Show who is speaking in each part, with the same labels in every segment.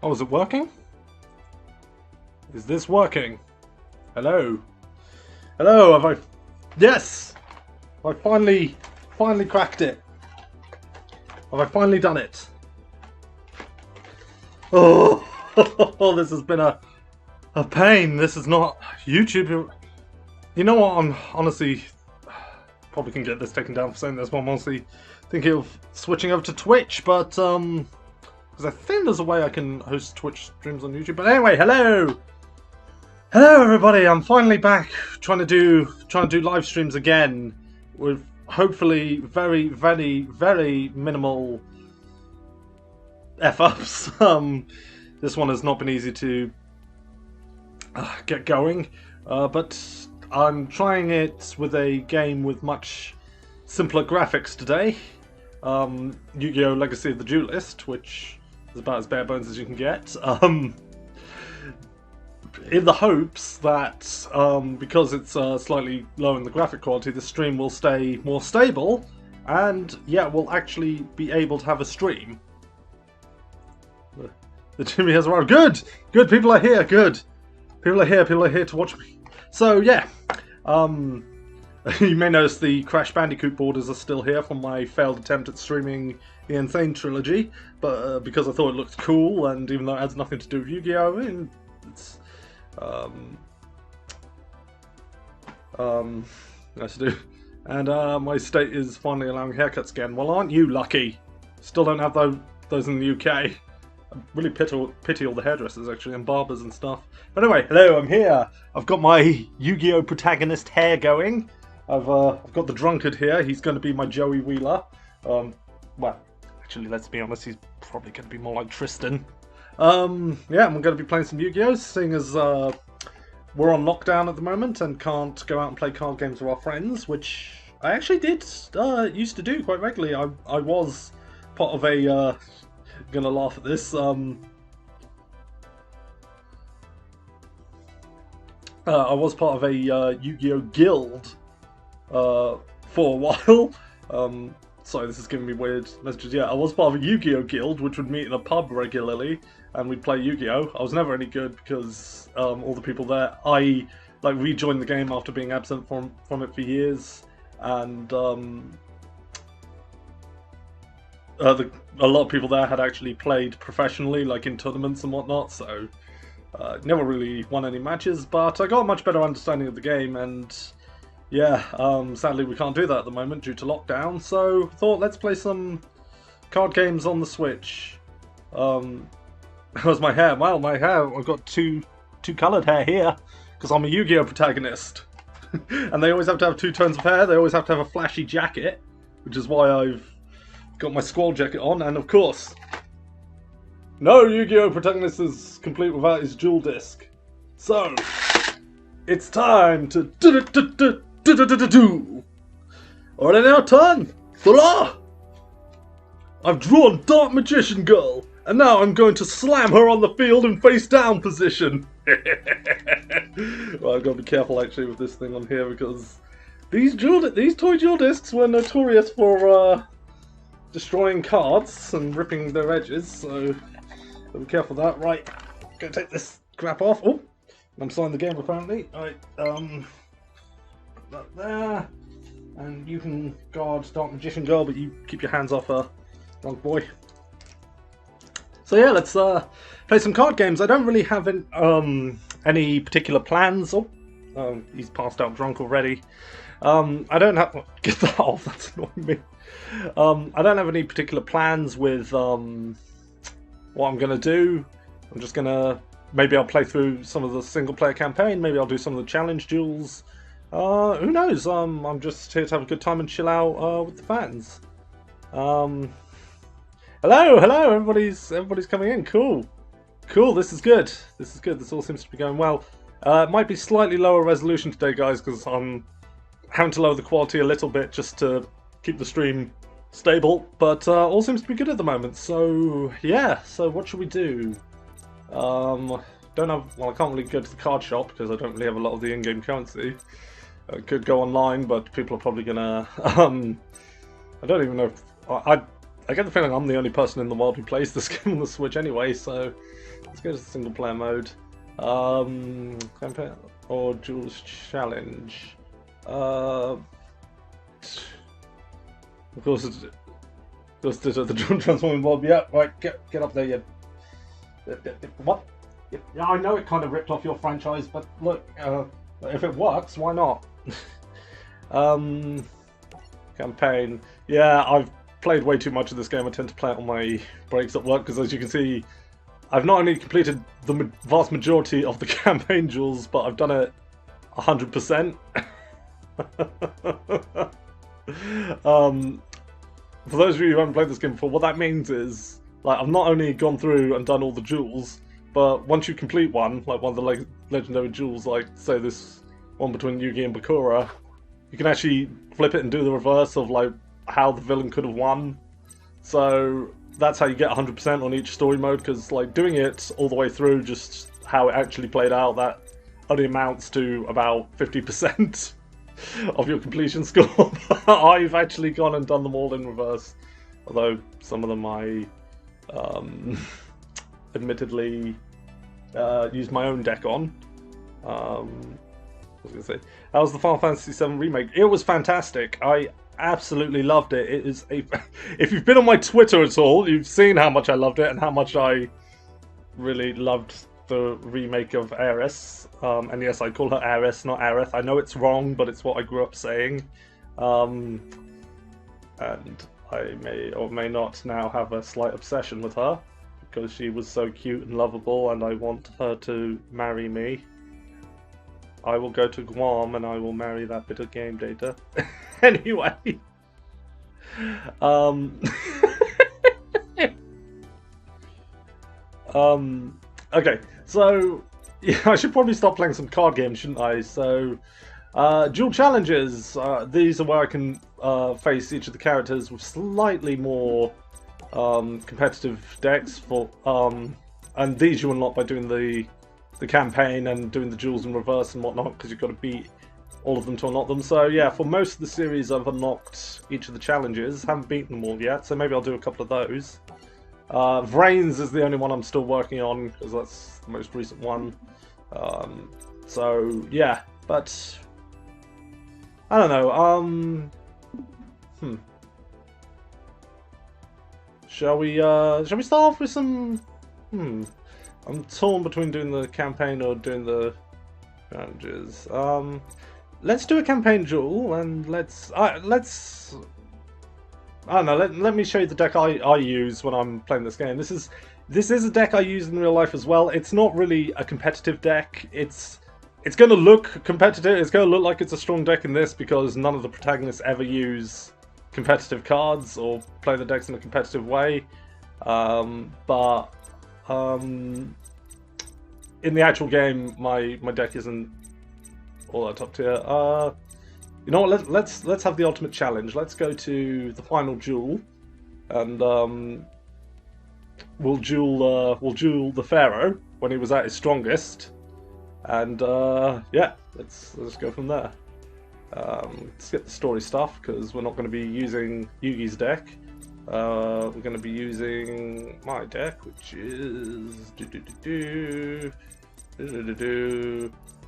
Speaker 1: Oh, is it working? Is this working? Hello? Hello, have I... Yes! I finally cracked it. Have I finally done it? Oh, this has been a pain. This is not YouTube. You know what? I'm honestly probably can get this taken down for saying this, but I'm honestly thinking of switching over to Twitch, but because I think there's a way I can host Twitch streams on YouTube. But anyway, hello everybody. I'm finally back trying to do live streams again with hopefully very minimal F-ups. This one has not been easy to get going, but I'm trying it with a game with much simpler graphics today. Yu-Gi-Oh! Legacy of the Duelist, which is about as bare bones as you can get. In the hopes that, because it's slightly low in the graphic quality, the stream will stay more stable, and yeah, we'll actually be able to have a stream. The Jimmy has arrived. Good! Good, people are here, good! People are here to watch me. So yeah, you may notice the Crash Bandicoot borders are still here from my failed attempt at streaming the Insane Trilogy, but because I thought it looked cool, and even though it has nothing to do with Yu-Gi-Oh! I mean, it's nice to do. And my state is finally allowing haircuts again. Well, aren't you lucky? Still don't have those in the UK. I really pity all the hairdressers actually, and barbers and stuff. But anyway, hello, I'm here. I've got my Yu-Gi-Oh! Protagonist hair going. I've got the drunkard here. He's going to be my Joey Wheeler. Well, actually, let's be honest, he's probably going to be more like Tristan. Yeah, I'm going to be playing some Yu-Gi-Oh! Seeing as we're on lockdown at the moment and can't go out and play card games with our friends, which I actually did used to do quite regularly. I was part of a gonna laugh at this. I was part of a Yu-Gi-Oh! Guild for a while. Sorry, this is giving me weird messages. Yeah, I was part of a Yu-Gi-Oh! Guild, which would meet in a pub regularly, and we'd play Yu-Gi-Oh! I was never any good because all the people there, I rejoined the game after being absent from it for years, and a lot of people there had actually played professionally, like in tournaments and whatnot, so never really won any matches, but I got a much better understanding of the game, and yeah, sadly we can't do that at the moment due to lockdown, so thought let's play some card games on the Switch. How's my hair? Well, my hair, I've got two coloured hair here, because I'm a Yu-Gi-Oh! Protagonist. And they always have to have two tones of hair, they always have to have a flashy jacket, which is why I've got my squall jacket on, and of course, no Yu-Gi-Oh! Protagonist is complete without his jewel disc. So, it's time to do. Alright now, turn. Voila! I've drawn Dark Magician Girl, and now I'm going to slam her on the field in face down position. Well, I've got to be careful actually with this thing on here because these toy jewel discs were notorious for destroying cards and ripping their edges, so be careful of that. Right, gonna take this crap off. Oh, I'm signing the game apparently. Alright, that there, and you can guard Dark Magician Girl, but you keep your hands off her, drunk boy. So yeah, let's play some card games. I don't really have any particular plans. Oh, he's passed out drunk already. I don't have... Get that off, that's annoying me. I don't have any particular plans with what I'm going to do. I'm just going to... Maybe I'll play through some of the single-player campaign. Maybe I'll do some of the challenge duels. Who knows? I'm just here to have a good time and chill out with the fans. Hello! Everybody's coming in. Cool. This is good. This all seems to be going well. It might be slightly lower resolution today, guys, because I'm having to lower the quality a little bit just to keep the stream stable, but all seems to be good at the moment. So yeah, so what should we do? I can't really go to the card shop because I don't really have a lot of the in-game currency. I could go online, but people are probably gonna I don't even know if I get the feeling I'm the only person in the world who plays this game on the Switch anyway, so let's go to the single player mode. Campaign or Jules Challenge. Of course, the John Transforming Bob. Yeah, right, get up there, you. What? Yeah, I know it kind of ripped off your franchise, but look, if it works, why not? Campaign. Yeah, I've played way too much of this game. I tend to play it on my breaks at work, because as you can see, I've not only completed the vast majority of the campaign duels, but I've done it 100%. For those of you who haven't played this game before, what that means is, like, I've not only gone through and done all the duels, but once you complete one, like one of the legendary duels, like, say this one between Yugi and Bakura, you can actually flip it and do the reverse of, like, how the villain could have won. So that's how you get 100% on each story mode, because, like, doing it all the way through, just how it actually played out, that only amounts to about 50% of your completion score. I've actually gone and done them all in reverse, although some of them I admittedly used my own deck on. What was I going to say? That was the Final Fantasy VII Remake. It was fantastic. I absolutely loved it. It is a... If you've been on my Twitter at all, you've seen how much I loved it and how much I really loved the remake of Aerith. And yes, I call her Aerith, not Aerith. I know it's wrong, but it's what I grew up saying. And I may or may not now have a slight obsession with her, because she was so cute and lovable, and I want her to marry me. I will go to Guam and I will marry that bit of game data. Anyway. Okay, so yeah, I should probably stop playing some card games, shouldn't I? So, dual challenges. These are where I can face each of the characters with slightly more competitive decks. And these you unlock by doing the campaign and doing the duels in reverse and whatnot, because you've got to beat all of them to unlock them. So yeah, for most of the series I've unlocked each of the challenges. Haven't beaten them all yet, so maybe I'll do a couple of those. Vrains is the only one I'm still working on, because that's the most recent one. So yeah, but I don't know. Shall we start off with some? I'm torn between doing the campaign or doing the challenges. Let's do a campaign duel, and let's I don't know. Let me show you the deck I use when I'm playing this game. This is a deck I use in real life as well. It's not really a competitive deck. It's going to look competitive. It's going to look like it's a strong deck in this, because none of the protagonists ever use competitive cards or play the decks in a competitive way. But in the actual game, my deck isn't all that top tier. You know what? Let's have the ultimate challenge. Let's go to the final duel, and we'll duel the Pharaoh when he was at his strongest, and yeah, let's go from there. Let's get the story stuff, because we're not going to be using Yugi's deck. We're going to be using my deck, which is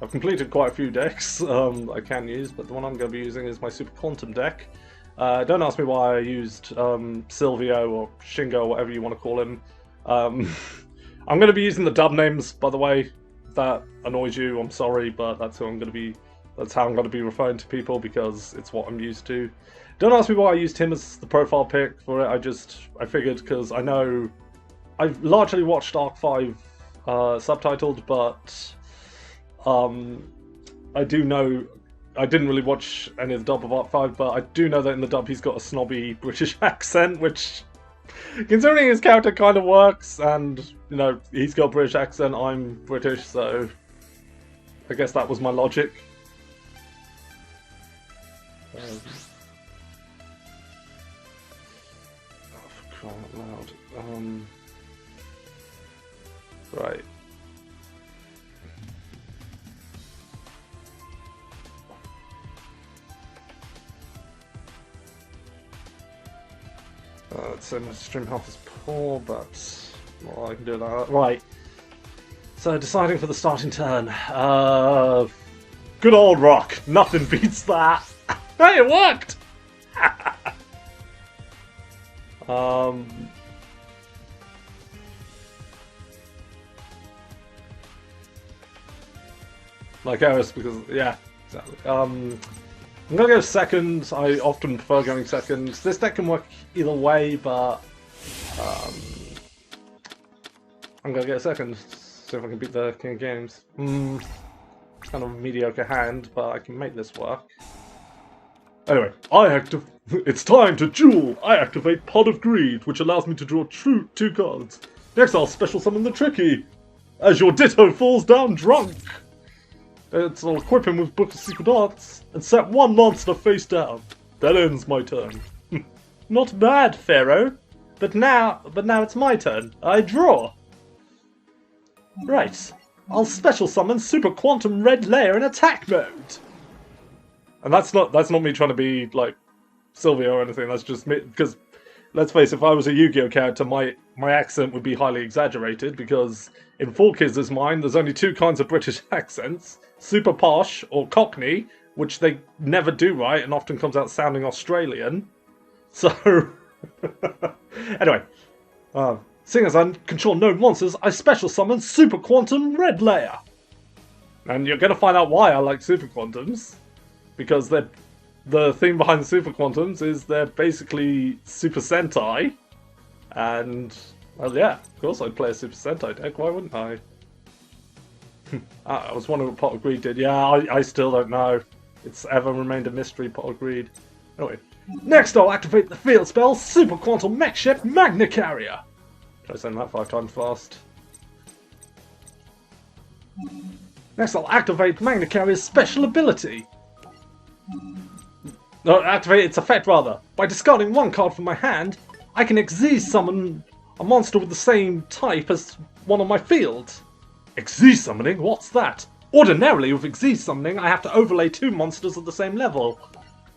Speaker 1: I've completed quite a few decks I can use, but the one I'm going to be using is my Super Quantum deck. Don't ask me why I used Silvio or Shingo, or whatever you want to call him. I'm going to be using the dub names, by the way. If that annoys you, I'm sorry, but that's how I'm going to be referring to people, because it's what I'm used to. Don't ask me why I used him as the profile pick for it. I figured, because I know I've largely watched Arc 5 subtitled, but I do know I didn't really watch any of the dub of Arc 5, but I do know that in the dub he's got a snobby British accent, which, considering his character kind of works, and you know he's got a British accent, I'm British, so I guess that was my logic. Oh, for crying out loud. Right. so my stream health is poor, but well, I can do that. Right. So deciding for the starting turn. Good old rock. Nothing beats that. Hey, it worked. Like Eris, because yeah, exactly. I'm gonna go second. I often prefer going second. This deck can work either way, but I'm gonna go second. See if I can beat the King of Games. It's kind of a mediocre hand, but I can make this work. Anyway, it's time to duel! I activate Pot of Greed, which allows me to draw 2 cards. Next I'll special summon the Tricky, as your Ditto falls down drunk! I'll equip him with Book of Secret Arts, and set 1 monster face down. That ends my turn. Not bad, Pharaoh. But now it's my turn. I draw. Right. I'll special summon Super Quantum Red Layer in attack mode. And that's not me trying to be like Sylvia or anything. That's just me, because let's face it, if I was a Yu-Gi-Oh character, my accent would be highly exaggerated, because in 4Kids' mind, there's only 2 kinds of British accents: super posh or Cockney, which they never do right and often comes out sounding Australian. So anyway, seeing as I control no monsters, I special summon Super Quantum Red Layer. And you're going to find out why I like Super Quantums. Because the thing behind the Super Quantums is they're basically Super Sentai. And, well, yeah, of course I'd play a Super Sentai deck, why wouldn't I? I was wondering what Pot of Greed did. Yeah, I still don't know. It's ever remained a mystery, Pot of Greed. Anyway, next I'll activate the field spell Super Quantum Mech Ship Magna Carrier. Should I send that 5 times fast? Next I'll activate Magna Carrier's special ability. No, activate its effect rather. By discarding 1 card from my hand, I can Xyz summon a monster with the same type as one on my field. Xyz summoning? What's that? Ordinarily with Xyz summoning I have to overlay 2 monsters at the same level.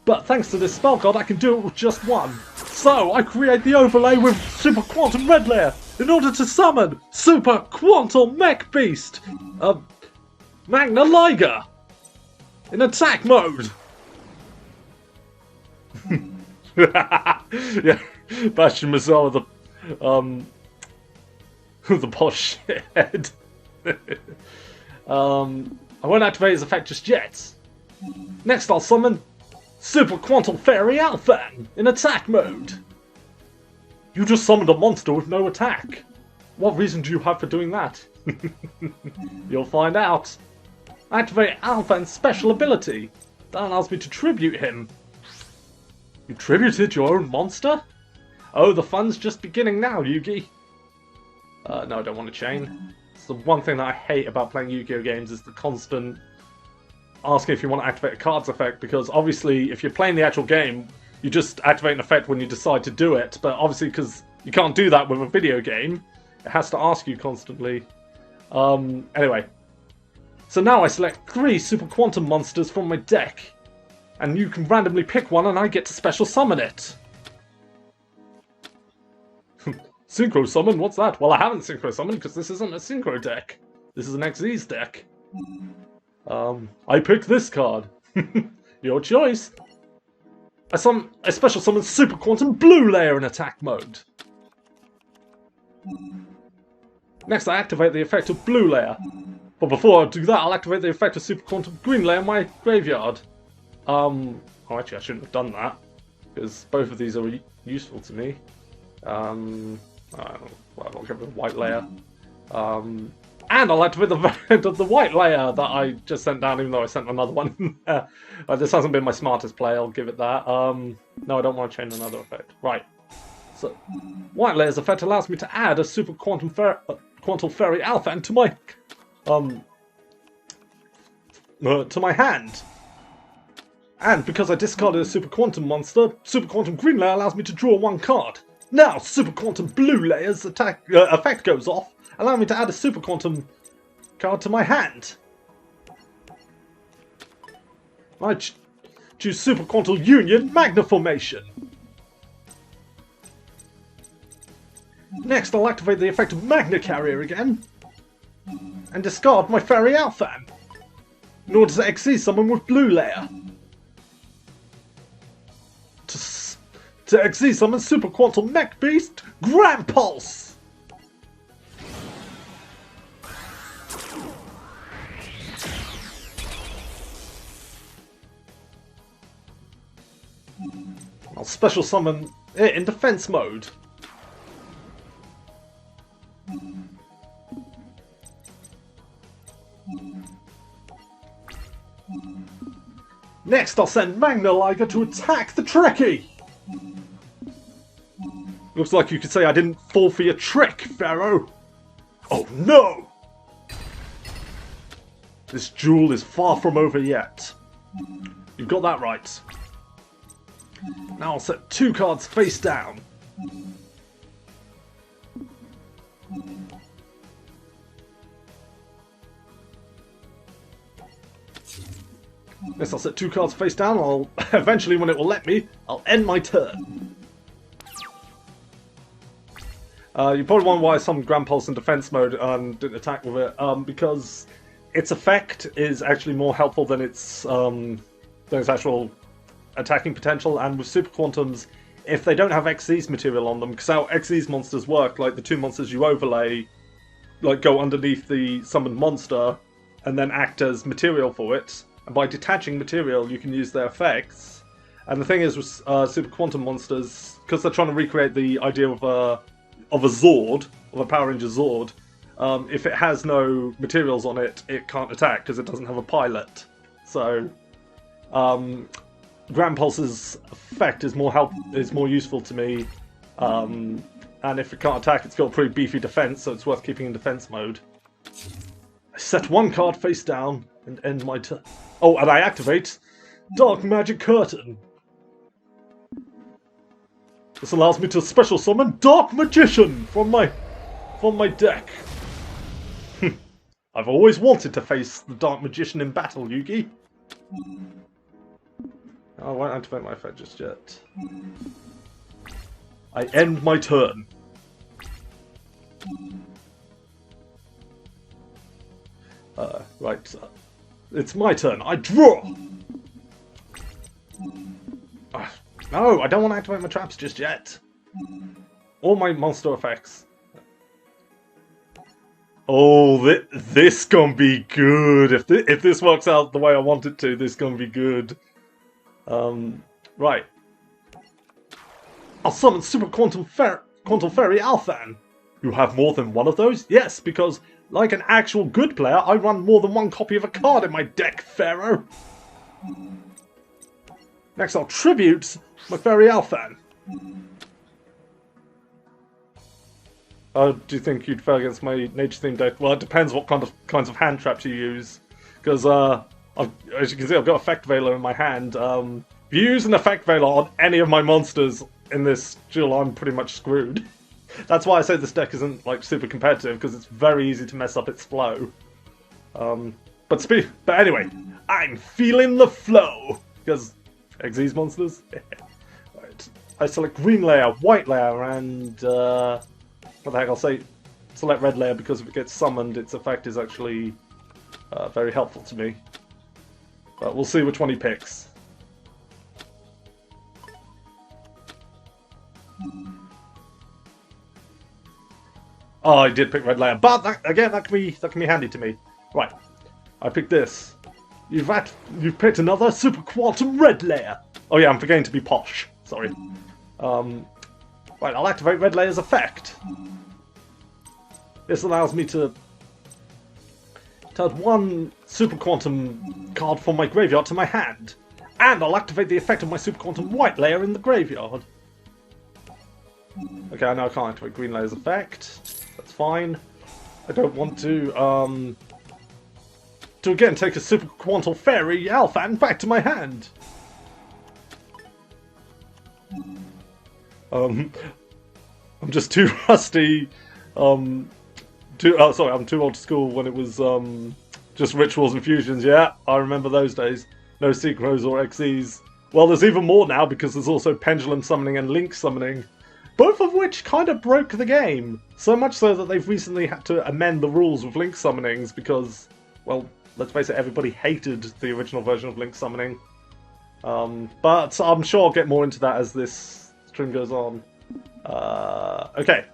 Speaker 1: But thanks to this spell card I can do it with just 1. So I create the overlay with Super Quantum Red Layer in order to summon Super Quantum Mech Beast! Magna Liger! In attack mode! Yeah, Bastion Mazar with the posh head. I won't activate his effect just yet. Next I'll summon Super Quantum Fairy Alphan in attack mode. You just summoned a monster with no attack. What reason do you have for doing that? You'll find out. Activate Alphan's special ability. That allows me to tribute him. You tributed your own monster? Oh, the fun's just beginning now, Yugi. No, I don't want to chain. It's the one thing that I hate about playing Yu-Gi-Oh games is the constant asking if you want to activate a card's effect, because obviously if you're playing the actual game, you just activate an effect when you decide to do it, but obviously because you can't do that with a video game, it has to ask you constantly. Anyway. So now I select 3 Super Quantum monsters from my deck, and you can randomly pick one and I get to special summon it. Synchro summon? What's that? Well, I haven't synchro summoned because this isn't a synchro deck. This is an Xyz deck. I picked this card. Your choice. I special summon Super Quantum Blue Layer in attack mode. Next I activate the effect of Blue Layer. But before I do that, I'll activate the effect of Super Quantum Green Layer in my graveyard. Oh, actually I shouldn't have done that, because both of these are useful to me. I'll give it a White Layer. And I'll activate the variant of the White Layer that I just sent down, even though I sent another one in there. This hasn't been my smartest play, I'll give it that. No, I don't want to change another effect. Right. So, White Layer's effect allows me to add a Super Quantum Fairy Alpha to my hand. And because I discarded a Super Quantum monster, Super Quantum Green Layer allows me to draw 1 card. Now, Super Quantum Blue Layer's effect goes off, allowing me to add a Super Quantum card to my hand. I choose Super Quantum Union Magna Formation. Next, I'll activate the effect of Magna Carrier again, and discard my Fairy Alphan, in order to XC someone with blue layer. To XC summon Super Quantum Mech Beast, Grand Pulse! I'll special summon it in defense mode. Next, I'll send Magna Liger to attack the Trekkie! Looks like you could say I didn't fall for your trick, Pharaoh! Oh no! This duel is far from over yet. You've got that right. Now I'll set 2 cards face down. Yes, I'll set 2 cards face down. I'll eventually, when it will let me, I'll end my turn. You probably wonder why some Grand Pulse in defense mode and didn't attack with it. Because its effect is actually more helpful than its actual attacking potential. And with Super Quantums, if they don't have Xyz material on them, because how Xyz monsters work, like the 2 monsters you overlay, like go underneath the summoned monster and then act as material for it. And by detaching material, you can use their effects. And the thing is with Super Quantum monsters, because they're trying to recreate the idea of a Zord, of a Power Ranger Zord, if it has no materials on it, it can't attack because it doesn't have a pilot. So, Grand Pulse's effect is more useful to me. And if it can't attack, it's got a pretty beefy defense, so it's worth keeping in defense mode. I set 1 card face down and end my turn. Oh, and I activate Dark Magic Curtain. This allows me to special summon Dark Magician from my deck. I've always wanted to face the Dark Magician in battle, Yugi. I won't activate my effect just yet. I end my turn. Right. It's my turn. I draw! No, I don't want to activate my traps just yet. Or my monster effects. Oh, this gonna be good. If this works out the way I want it to, this gonna be good. Right. I'll summon Super Quantum Fairy Alphan. You have more than one of those? Yes, because like an actual good player, I run more than 1 copy of a card in my deck, Pharaoh. Next, I'll tribute my Fairy Alphan. Do you think you'd fail against my nature-themed deck? Well, it depends what kinds of hand traps you use. Because, as you can see, I've got Effect Veiler in my hand. If you use an Effect Veiler on any of my monsters in this duel, I'm pretty much screwed. That's why I say this deck isn't like super competitive, because it's very easy to mess up its flow. But anyway, I'm feeling the flow because Xyz monsters. Right, I select green layer, white layer, and what the heck? I'll say select red layer because if it gets summoned, its effect is actually very helpful to me. But we'll see which one he picks. Oh, I did pick red layer, but that can be handy to me. Right, I picked this. You've picked another Super Quantum Red Layer. Oh yeah, I'm forgetting to be posh. Sorry. Right, I'll activate red layer's effect. This allows me to add 1 Super Quantum card from my graveyard to my hand, and I'll activate the effect of my Super Quantum White Layer in the graveyard. Okay, I know I can't activate green layer's effect. That's fine. I don't want to again take a Super Quantum Fairy Alphan back to my hand. I'm just too rusty. I'm too old school when it was just rituals and fusions. Yeah, I remember those days. No synchros or XEs. Well, there's even more now because there's also pendulum summoning and link summoning. both of which kind of broke the game. So much so that they've recently had to amend the rules with Link summonings because, well, let's face it, everybody hated the original version of Link summoning. But I'm sure I'll get more into that as this stream goes on. Okay.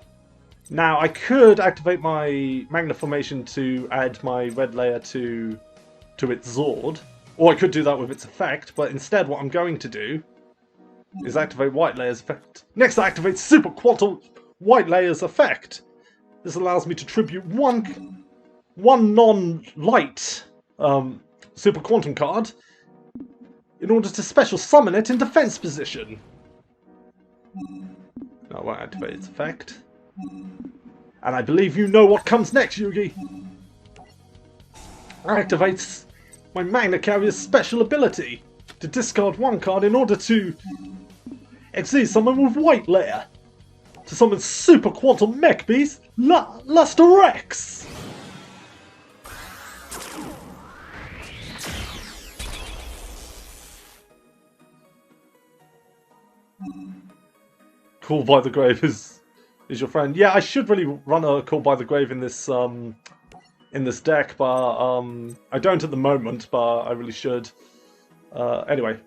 Speaker 1: Now, I could activate my Magna Formation to add my red layer to its Zord. Or I could do that with its effect, but instead what I'm going to do is activate White Layer's effect. Next, I activate Super Quantum White Layer's effect. This allows me to tribute one non-light Super Quantum card in order to special summon it in defense position. Now I won't activate its effect. And I believe you know what comes next, Yugi. Activates my Magna Carrier's special ability to discard one card in order to exceed someone with White Layer. To summon Super Quantum Mech Beast, Luster Rex! Call by the Grave is your friend. Yeah, I should really run a Call by the Grave in this deck, but I don't at the moment, but I really should. Anyway,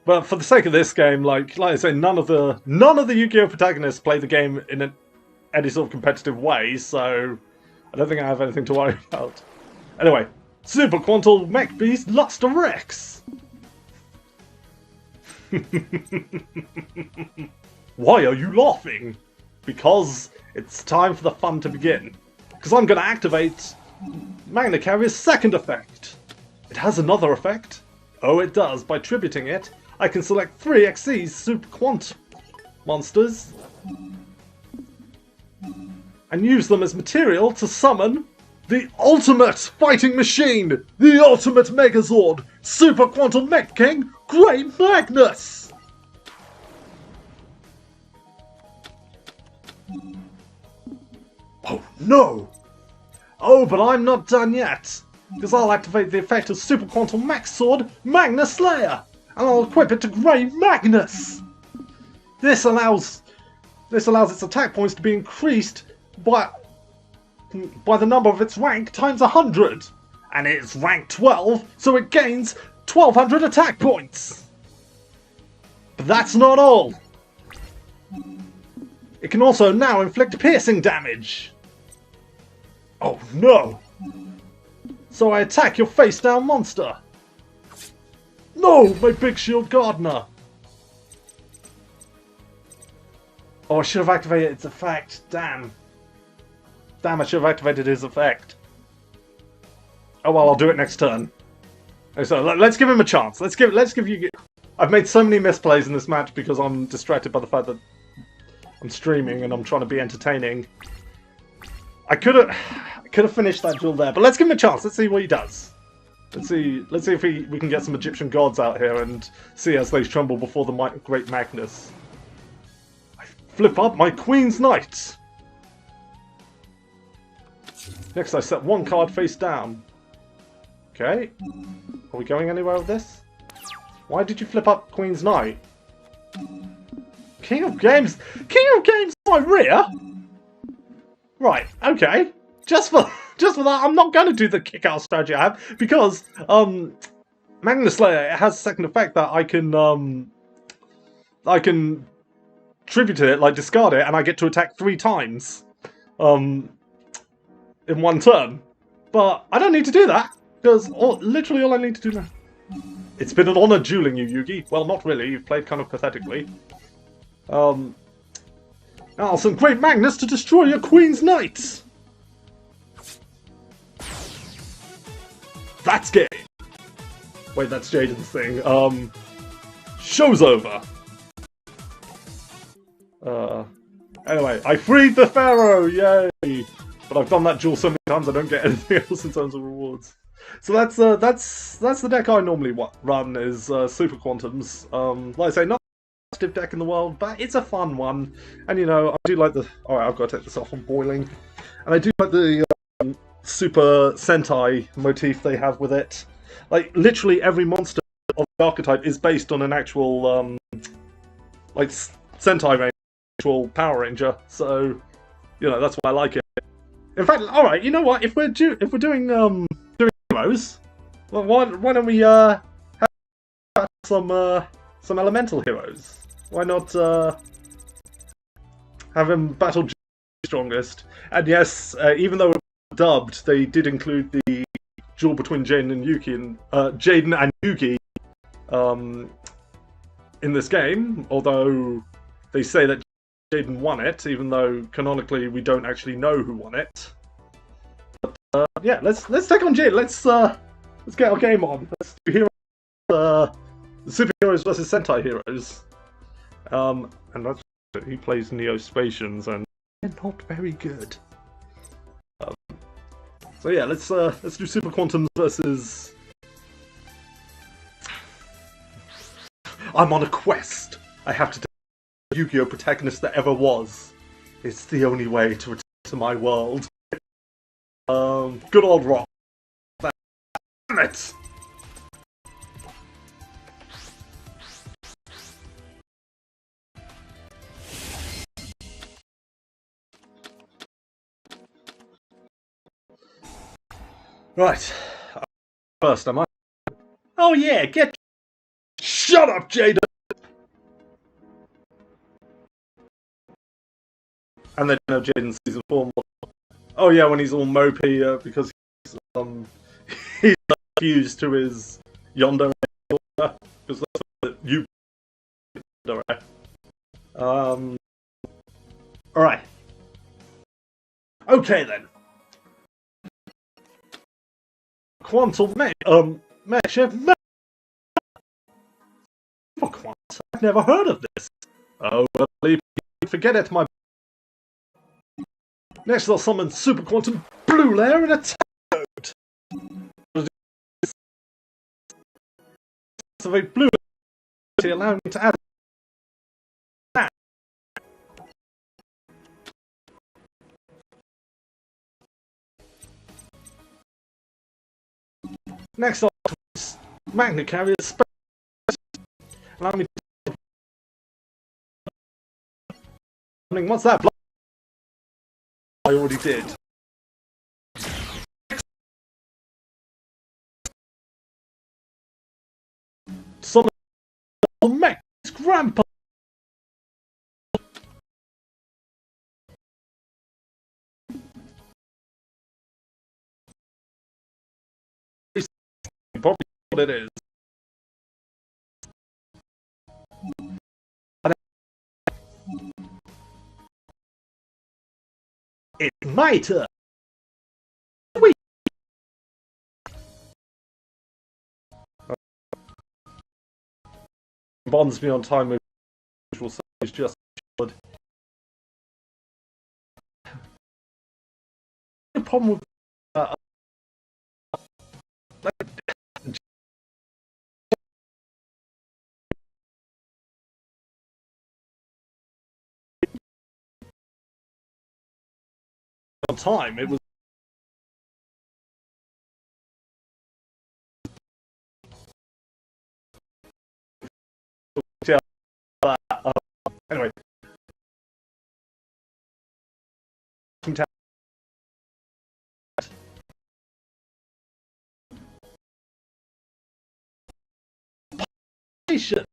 Speaker 1: but for the sake of this game, like I say, none of the Yu-Gi-Oh protagonists play the game in any sort of competitive way, so I don't think I have anything to worry about. Anyway, Super Quantum Mech Beast Luster Rex. Why are you laughing? Because it's time for the fun to begin. Because I'm going to activate Magna Carrier's second effect. It has another effect. Oh, it does. By tributing it, I can select 3 Xyz Super Quant monsters and use them as material to summon the ultimate fighting machine, the ultimate Megazord, Super Quantum Mech King, Great Magnus! Oh no! Oh, but I'm not done yet! Because I'll activate the effect of Super Quantum Mech Sword, Magna Slayer! And I'll equip it to Great Magnus! This allows its attack points to be increased by the number of its rank times 100! And it's rank 12, so it gains 1200 attack points! But that's not all! It can also now inflict piercing damage! Oh no! So I attack your face-down monster! No! My Big Shield Gardener! Oh, I should have activated its effect. Damn. Damn, I should have activated his effect. Oh well, I'll do it next turn. So let's give him a chance. Let's give you... I've made so many misplays in this match because I'm distracted by the fact that I'm streaming and I'm trying to be entertaining. I could have finished that duel there, but let's give him a chance. Let's see what he does. Let's see if we can get some Egyptian gods out here and see as they tremble before the Great Magnus. I flip up my Queen's Knight. Next I set one card face down. Okay. Are we going anywhere with this? Why did you flip up Queen's Knight? King of Games my rear? Right, okay. Just for that, I'm not going to do the kick-out strategy I have, because, Magna Slayer, it has a second effect that I can tribute it, like discard it, and I get to attack 3 times, in one turn. But I don't need to do that, because literally all I need to do now... It's been an honor dueling you, Yugi. Well, not really, you've played kind of pathetically. Now, some Great Magnus to destroy your Queen's Knight! That's gay! Wait, that's Jaden's thing. Show's over! Anyway, I freed the Pharaoh! Yay! But I've done that duel so many times I don't get anything else in terms of rewards. So that's the deck I normally run, is Super Quantums. Like I say, not the most deck in the world, but it's a fun one. And you know, I do like the... Alright, I've got to take this off, I'm boiling. And I do like the Super Sentai motif they have with it. Like, literally every monster of the archetype is based on an actual, like, Sentai range. actual Power Ranger, so you know that's why I like it. In fact, all right, you know what? If we're doing heroes, well, why don't we have some elemental heroes? Why not have him battle strongest? And yes, even though it was dubbed, they did include the duel between Jaden and Yuki and Jaden and Yugi in this game. Although they say that Jaden won it, even though canonically we don't actually know who won it. But yeah, let's take on Jaden. Let's get our game on. Let's do heroes, superheroes versus Sentai heroes. And that's he plays Neo-Spacians, and they're not very good. So yeah, let's do Super Quantums versus. I'm on a quest. I have to take the Yu-Gi-Oh protagonist that ever was. It's the only way to return to my world. Good old Rock. Damn it! Right. First, am I? Oh yeah, get. Shut up, Jada! And then you know Jaden season 4. Oh yeah, when he's all mopey because he's fused to his Yonder because that's what you. All right. Okay then. Quantum mesh. Quantum. I've never heard of this. Oh, well, forget it, my. Next, I'll summon Super Quantum Blue Layer and Attack Mode. Activate Blue Layer, allowing me to add. Next, I'll Magnet Carrier Space. Allow me to. What's that? I already did. Summon Max Grandpa. Probably what it is. It's my turn. Wait. Bonds me on time with visual size just should. The problem with on time, it was. Yeah, anyway. Patient.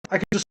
Speaker 1: I can just